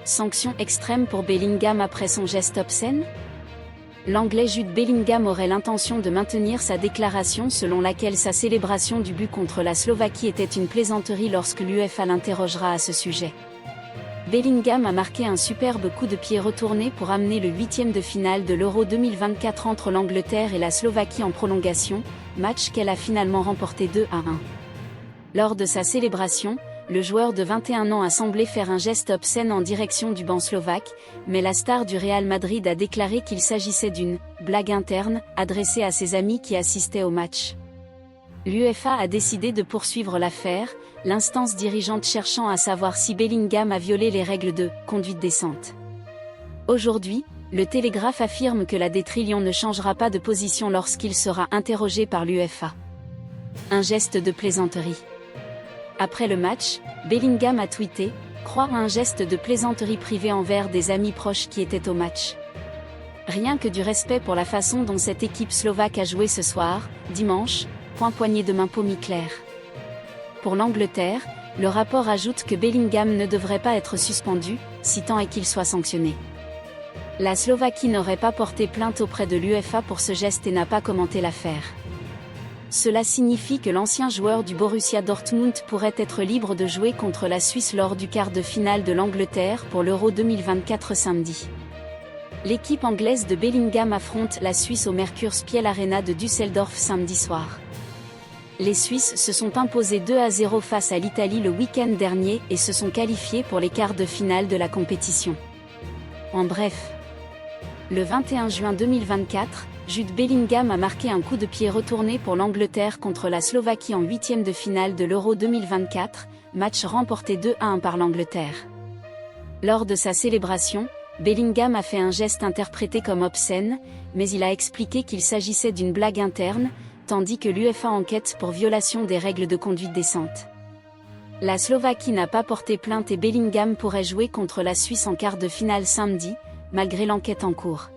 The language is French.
Sanction extrême pour Bellingham après son geste obscène? L'Anglais Jude Bellingham aurait l'intention de maintenir sa déclaration selon laquelle sa célébration du but contre la Slovaquie était une plaisanterie lorsque l'UEFA l'interrogera à ce sujet. Bellingham a marqué un superbe coup de pied retourné pour amener le huitième de finale de l'Euro 2024 entre l'Angleterre et la Slovaquie en prolongation, match qu'elle a finalement remporté 2-1. Lors de sa célébration, le joueur de 21 ans a semblé faire un geste obscène en direction du banc slovaque, mais la star du Real Madrid a déclaré qu'il s'agissait d'une « blague interne » adressée à ses amis qui assistaient au match. L'UEFA a décidé de poursuivre l'affaire, l'instance dirigeante cherchant à savoir si Bellingham a violé les règles de « conduite décente ». Aujourd'hui, le Télégraphe affirme que la Détrillion ne changera pas de position lorsqu'il sera interrogé par l'UEFA. Un geste de plaisanterie. Après le match, Bellingham a tweeté « croire à un geste de plaisanterie privée envers des amis proches qui étaient au match. Rien que du respect pour la façon dont cette équipe slovaque a joué ce soir, dimanche, poignée de main paume claire. » Pour l'Angleterre, le rapport ajoute que Bellingham ne devrait pas être suspendu, si tant est qu'il soit sanctionné. La Slovaquie n'aurait pas porté plainte auprès de l'UEFA pour ce geste et n'a pas commenté l'affaire. Cela signifie que l'ancien joueur du Borussia Dortmund pourrait être libre de jouer contre la Suisse lors du quart de finale de l'Angleterre pour l'Euro 2024 samedi. L'équipe anglaise de Bellingham affronte la Suisse au Merkur Spiel Arena de Düsseldorf samedi soir. Les Suisses se sont imposés 2-0 face à l'Italie le week-end dernier et se sont qualifiés pour les quarts de finale de la compétition. En bref, le 21 juin 2024, Jude Bellingham a marqué un coup de pied retourné pour l'Angleterre contre la Slovaquie en huitième de finale de l'Euro 2024, match remporté 2-1 par l'Angleterre. Lors de sa célébration, Bellingham a fait un geste interprété comme obscène, mais il a expliqué qu'il s'agissait d'une blague interne, tandis que l'UEFA enquête pour violation des règles de conduite décente. La Slovaquie n'a pas porté plainte et Bellingham pourrait jouer contre la Suisse en quart de finale samedi, malgré l'enquête en cours.